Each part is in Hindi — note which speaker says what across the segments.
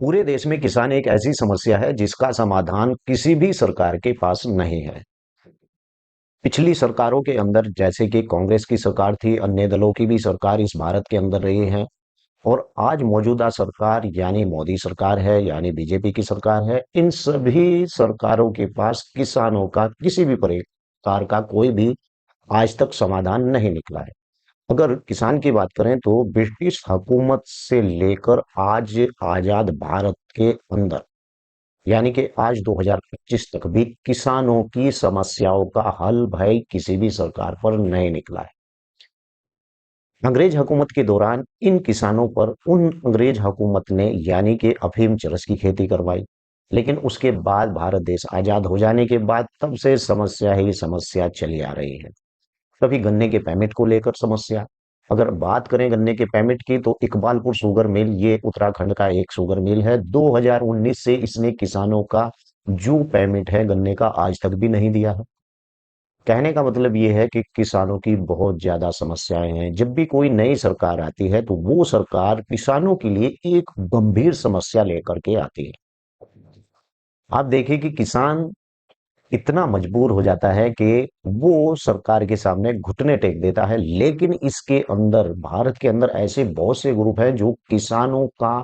Speaker 1: पूरे देश में किसान एक ऐसी समस्या है जिसका समाधान किसी भी सरकार के पास नहीं है। पिछली सरकारों के अंदर जैसे कि कांग्रेस की सरकार थी, अन्य दलों की भी सरकार इस भारत के अंदर रही है और आज मौजूदा सरकार यानी मोदी सरकार है, यानी बीजेपी की सरकार है। इन सभी सरकारों के पास किसानों का किसी भी प्रकार का कोई भी आज तक समाधान नहीं निकला है। अगर किसान की बात करें तो ब्रिटिश हुकूमत से लेकर आज आजाद भारत के अंदर यानी कि आज 2025 तक भी किसानों की समस्याओं का हल भाई किसी भी सरकार पर नहीं निकला है। अंग्रेज हुकूमत के दौरान इन किसानों पर उन अंग्रेज हुकूमत ने यानी कि अफीम चरस की खेती करवाई, लेकिन उसके बाद भारत देश आजाद हो जाने के बाद तब से समस्या ही समस्या चली आ रही है। कभी गन्ने के पेमेंट को लेकर समस्या। अगर बात करें गन्ने के पेमेंट की तो इकबालपुर शुगर मिल ये उत्तराखंड का एक शुगर मिल है। 2019 से इसने किसानों का जो पेमेंट है गन्ने का आज तक भी नहीं दिया है। कहने का मतलब ये है कि किसानों की बहुत ज्यादा समस्याएं हैं। जब भी कोई नई सरकार आती है तो वो सरकार किसानों के लिए एक गंभीर समस्या लेकर के आती है। आप देखिए कि किसान इतना मजबूर हो जाता है कि वो सरकार के सामने घुटने टेक देता है, लेकिन इसके अंदर भारत के अंदर ऐसे बहुत से ग्रुप हैं जो किसानों का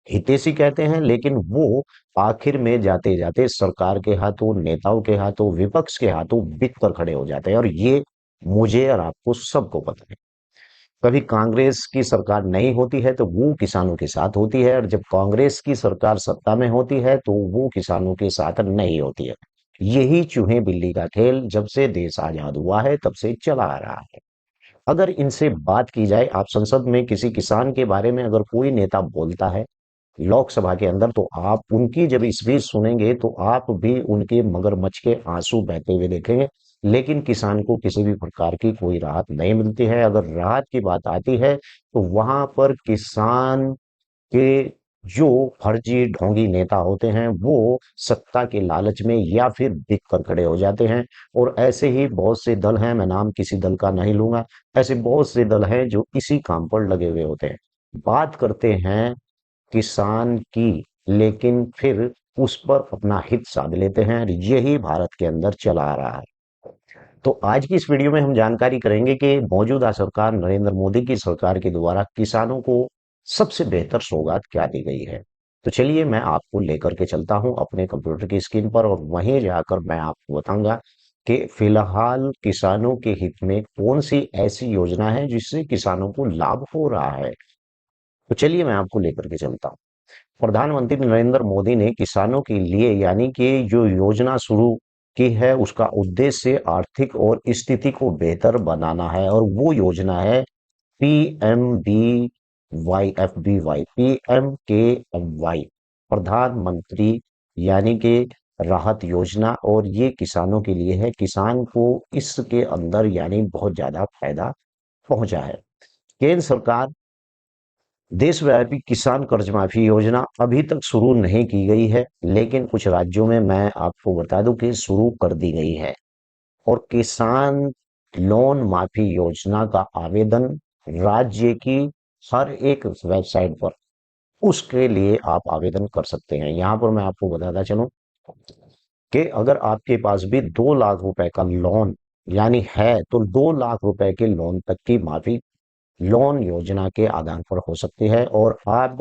Speaker 1: हितैषी कहते हैं, लेकिन वो आखिर में जाते जाते सरकार के हाथों, नेताओं के हाथों, विपक्ष के हाथों बिक कर खड़े हो जाते हैं। और ये मुझे और आपको सबको पता है। कभी कांग्रेस की सरकार नहीं होती है तो वो किसानों के साथ होती है, और जब कांग्रेस की सरकार सत्ता में होती है तो वो किसानों के साथ नहीं होती है। यही चूहे बिल्ली का खेल जब से देश आजाद हुआ है तब से चला आ रहा है। अगर इनसे बात की जाए, आप संसद में किसी किसान के बारे में अगर कोई नेता बोलता है लोकसभा के अंदर, तो आप उनकी जब स्पीच सुनेंगे तो आप भी उनके मगरमच्छ के आंसू बहते हुए देखेंगे। लेकिन किसान को किसी भी प्रकार की कोई राहत नहीं मिलती है। अगर राहत की बात आती है तो वहां पर किसान के जो फर्जी ढोंगी नेता होते हैं वो सत्ता के लालच में या फिर बिक कर खड़े हो जाते हैं। और ऐसे ही बहुत से दल हैं, मैं नाम किसी दल का नहीं लूंगा, ऐसे बहुत से दल हैं जो इसी काम पर लगे हुए होते हैं। बात करते हैं किसान की, लेकिन फिर उस पर अपना हित साध लेते हैं। और यही भारत के अंदर चला आ रहा है। तो आज की इस वीडियो में हम जानकारी करेंगे कि मौजूदा सरकार नरेंद्र मोदी की सरकार के द्वारा किसानों को सबसे बेहतर सौगात क्या दी गई है। तो चलिए मैं आपको लेकर के चलता हूं अपने कंप्यूटर की स्क्रीन पर, और वहीं जाकर मैं आपको बताऊंगा कि फिलहाल किसानों के हित में कौन सी ऐसी योजना है जिससे किसानों को लाभ हो रहा है। तो चलिए मैं आपको लेकर के चलता हूँ। प्रधानमंत्री नरेंद्र मोदी ने किसानों के लिए यानी कि जो योजना शुरू की है उसका उद्देश्य आर्थिक और स्थिति को बेहतर बनाना है, और वो योजना है PMBYFBY, प्रधानमंत्री यानी कि राहत योजना। और ये किसानों के लिए है। किसान को इसके अंदर यानी बहुत ज्यादा फायदा पहुंचा है। केंद्र सरकार देशव्यापी किसान कर्ज माफी योजना अभी तक शुरू नहीं की गई है, लेकिन कुछ राज्यों में मैं आपको बता दूं कि शुरू कर दी गई है। और किसान लोन माफी योजना का आवेदन राज्य की हर एक वेबसाइट पर उसके लिए आप आवेदन कर सकते हैं। यहां पर मैं आपको बताता चलूं कि अगर आपके पास भी 2 लाख रुपए का लोन यानी है तो 2 लाख रुपए के लोन तक की माफी लोन योजना के आधार पर हो सकती है। और आप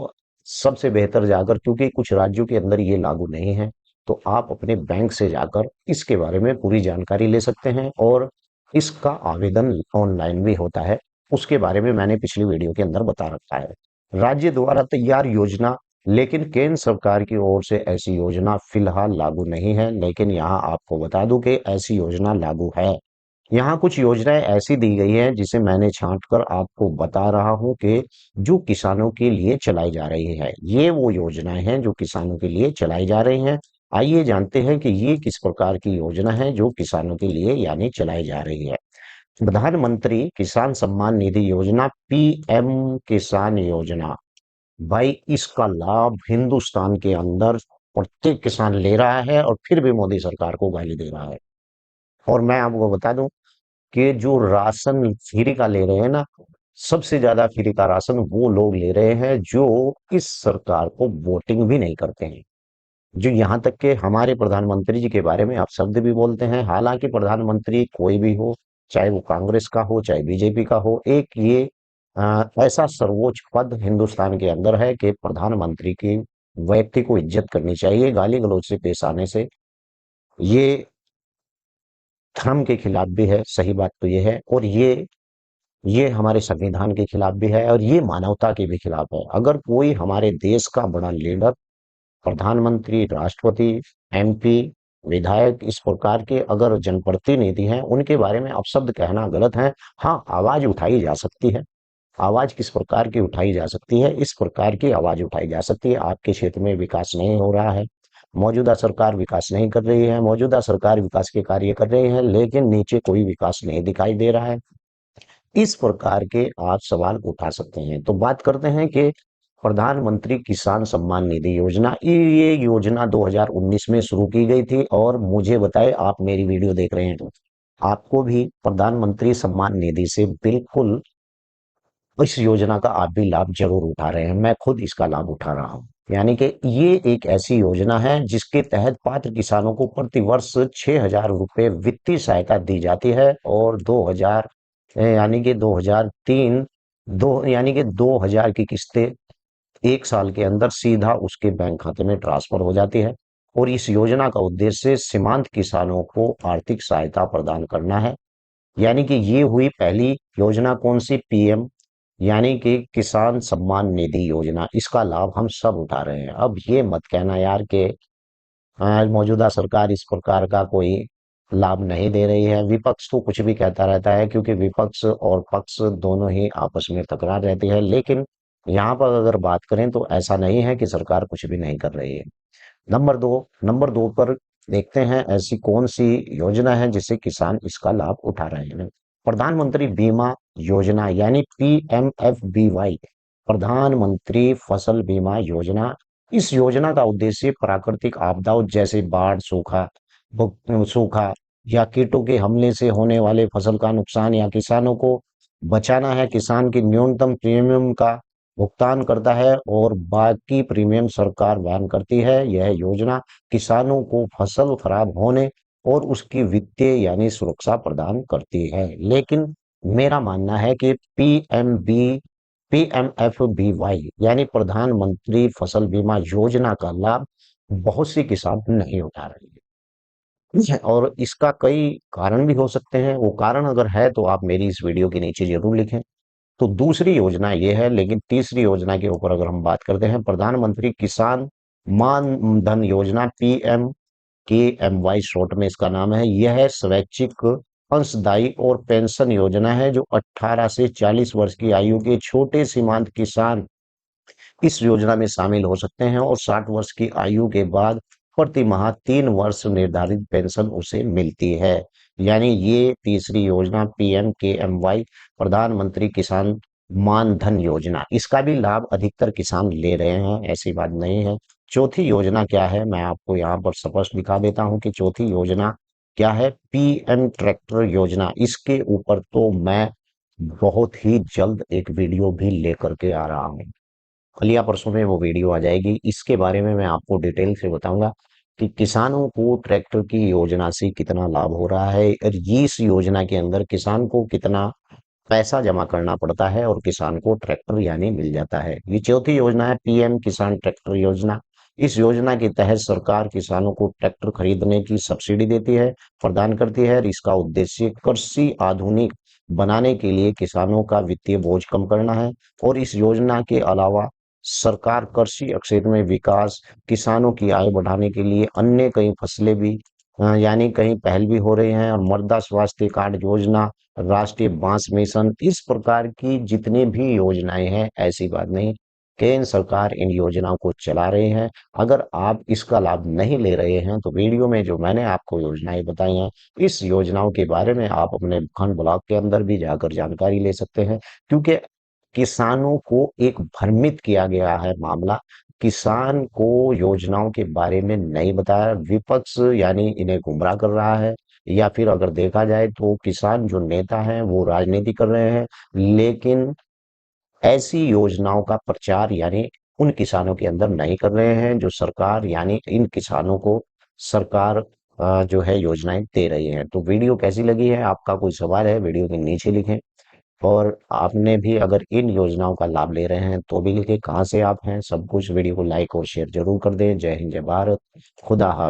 Speaker 1: सबसे बेहतर जाकर, क्योंकि कुछ राज्यों के अंदर ये लागू नहीं है, तो आप अपने बैंक से जाकर इसके बारे में पूरी जानकारी ले सकते हैं। और इसका आवेदन ऑनलाइन भी होता है, उसके बारे में मैंने पिछली वीडियो के अंदर बता रखा है। राज्य द्वारा तैयार योजना, लेकिन केंद्र सरकार की ओर से ऐसी योजना फिलहाल लागू नहीं है। लेकिन यहाँ आपको बता दूं कि ऐसी योजना लागू है। यहाँ कुछ योजनाएं ऐसी दी गई हैं जिसे मैंने छांट कर आपको बता रहा हूं कि जो किसानों के लिए चलाई जा रही है। ये वो योजनाएं हैं जो किसानों के लिए चलाई जा रही हैं। आइए जानते हैं कि ये किस प्रकार की योजना है जो किसानों के लिए यानी चलाई जा रही है। प्रधानमंत्री किसान सम्मान निधि योजना, पीएम किसान योजना। भाई इसका लाभ हिंदुस्तान के अंदर प्रत्येक किसान ले रहा है और फिर भी मोदी सरकार को गाली दे रहा है। और मैं आपको बता दूं कि जो राशन फ्री का ले रहे हैं ना, सबसे ज्यादा फ्री का राशन वो लोग ले रहे हैं जो इस सरकार को वोटिंग भी नहीं करते हैं। जो यहाँ तक के हमारे प्रधानमंत्री जी के बारे में आप शब्द भी बोलते हैं, हालांकि प्रधानमंत्री कोई भी हो, चाहे वो कांग्रेस का हो चाहे बीजेपी का हो, एक ये ऐसा सर्वोच्च पद हिंदुस्तान के अंदर है कि प्रधानमंत्री की व्यक्ति को इज्जत करनी चाहिए। गाली गलौज से पेश आने से ये धर्म के खिलाफ भी है, सही बात तो ये है, और ये हमारे संविधान के खिलाफ भी है, और ये मानवता के भी खिलाफ है। अगर कोई हमारे देश का बड़ा लीडर, प्रधानमंत्री, राष्ट्रपति, एमपी, विधायक इस प्रकार के अगर जनप्रतिनिधि हैं, उनके बारे में अपशब्द कहना गलत है। हाँ, आवाज उठाई जा सकती है। आवाज किस प्रकार की उठाई जा सकती है? इस प्रकार की आवाज उठाई जा सकती है, आपके क्षेत्र में विकास नहीं हो रहा है, मौजूदा सरकार विकास नहीं कर रही है, मौजूदा सरकार विकास के कार्य कर रही है, लेकिन नीचे कोई विकास नहीं दिखाई दे रहा है। इस प्रकार के आप सवाल उठा सकते हैं। तो बात करते हैं कि प्रधानमंत्री किसान सम्मान निधि योजना, ये योजना 2019 में शुरू की गई थी, और मुझे बताए, आप मेरी वीडियो देख रहे हैं तो आपको भी प्रधानमंत्री सम्मान निधि से बिल्कुल इस योजना का आप भी लाभ जरूर उठा रहे हैं। मैं खुद इसका लाभ उठा रहा हूं। यानी कि ये एक ऐसी योजना है जिसके तहत पात्र किसानों को प्रति वर्ष 6,000 रुपए वित्तीय सहायता दी जाती है, और 2000 यानी कि 2003 दो यानी कि 2000 की किस्तें 1 साल के अंदर सीधा उसके बैंक खाते में ट्रांसफर हो जाती है। और इस योजना का उद्देश्य सीमांत किसानों को आर्थिक सहायता प्रदान करना है। यानी कि ये हुई पहली योजना, कौन सी? पीएम, यानी कि किसान सम्मान निधि योजना। इसका लाभ हम सब उठा रहे हैं। अब ये मत कहना यार कि मौजूदा सरकार इस प्रकार का कोई लाभ नहीं दे रही है। विपक्ष तो कुछ भी कहता रहता है, क्योंकि विपक्ष और पक्ष दोनों ही आपस में तकरार रहती है। लेकिन यहाँ पर अगर बात करें तो ऐसा नहीं है कि सरकार कुछ भी नहीं कर रही है। नंबर दो पर देखते हैं ऐसी कौन सी योजना है जिससे किसान इसका लाभ उठा रहे हैं। प्रधानमंत्री बीमा योजना, यानी पीएमएफबीवाई, प्रधानमंत्री फसल बीमा योजना। इस योजना का उद्देश्य प्राकृतिक आपदाओं जैसे बाढ़, सूखा या कीटों के हमले से होने वाले फसल का नुकसान या किसानों को बचाना है। किसान की न्यूनतम प्रीमियम का भुगतान करता है, और बाकी प्रीमियम सरकार वहन करती है। यह योजना किसानों को फसल खराब होने और उसकी वित्तीय यानी सुरक्षा प्रदान करती है। लेकिन मेरा मानना है कि पीएमएफबीवाई यानी प्रधानमंत्री फसल बीमा योजना का लाभ बहुत सी किसान नहीं उठा रहे हैं। ठीक है, और इसका कई कारण भी हो सकते हैं। वो कारण अगर है तो आप मेरी इस वीडियो के नीचे जरूर लिखें। तो दूसरी योजना ये है। लेकिन तीसरी योजना के ऊपर अगर हम बात करते हैं, प्रधानमंत्री किसान मान धन योजना, पीएमकेएमवाई शॉर्ट में इसका नाम है। यह स्वैच्छिक अंशदायी और पेंशन योजना है, जो 18 से 40 वर्ष की आयु के छोटे सीमांत किसान इस योजना में शामिल हो सकते हैं, और 60 वर्ष की आयु के बाद प्रति माह 3 वर्ष निर्धारित पेंशन उसे मिलती है। यानी ये तीसरी योजना पीएमकेएमवाई, प्रधानमंत्री किसान मान धन योजना, इसका भी लाभ अधिकतर किसान ले रहे हैं, ऐसी बात नहीं है। चौथी योजना क्या है, मैं आपको यहाँ पर स्पष्ट दिखा देता हूँ कि चौथी योजना क्या है। पीएम ट्रैक्टर योजना। इसके ऊपर तो मैं बहुत ही जल्द एक वीडियो भी लेकर के आ रहा हूँ। कल या परसों में वो वीडियो आ जाएगी। इसके बारे में मैं आपको डिटेल से बताऊंगा कि किसानों को ट्रैक्टर की योजना से कितना लाभ हो रहा है, और ये इस योजना के अंदर किसान को कितना पैसा जमा करना पड़ता है और किसान को ट्रैक्टर यानी मिल जाता है। ये चौथी योजना है, पीएम किसान ट्रैक्टर योजना। इस योजना के तहत सरकार किसानों को ट्रैक्टर खरीदने की सब्सिडी देती है, प्रदान करती है, और इसका उद्देश्य कृषि आधुनिक बनाने के लिए किसानों का वित्तीय बोझ कम करना है। और इस योजना के अलावा सरकार कृषि क्षेत्र में विकास, किसानों की आय बढ़ाने के लिए अन्य कई फसलें भी यानी कहीं पहल भी हो रही हैं। और मृदा स्वास्थ्य कार्ड योजना, राष्ट्रीय बांस मिशन, इस प्रकार की जितनी भी योजनाएं हैं, ऐसी बात नहीं, केंद्र सरकार इन योजनाओं को चला रही है। अगर आप इसका लाभ नहीं ले रहे हैं तो वीडियो में जो मैंने आपको योजनाएं बताई हैं, इस योजनाओं के बारे में आप अपने खंड ब्लॉक के अंदर भी जाकर जानकारी ले सकते हैं। क्योंकि किसानों को एक भ्रमित किया गया है मामला, किसान को योजनाओं के बारे में नहीं बताया। विपक्ष यानी इन्हें गुमराह कर रहा है, या फिर अगर देखा जाए तो किसान जो नेता हैं वो राजनीति कर रहे हैं। लेकिन ऐसी योजनाओं का प्रचार यानी उन किसानों के अंदर नहीं कर रहे हैं जो सरकार यानी इन किसानों को सरकार जो है योजनाएं दे रही है। तो वीडियो कैसी लगी है, आपका कोई सवाल है वीडियो के नीचे लिखें। और आपने भी अगर इन योजनाओं का लाभ ले रहे हैं तो भी लिखें कहाँ से आप हैं, सब कुछ। वीडियो को लाइक और शेयर जरूर कर दें। जय हिंद, जय भारत, खुदा हाफिज।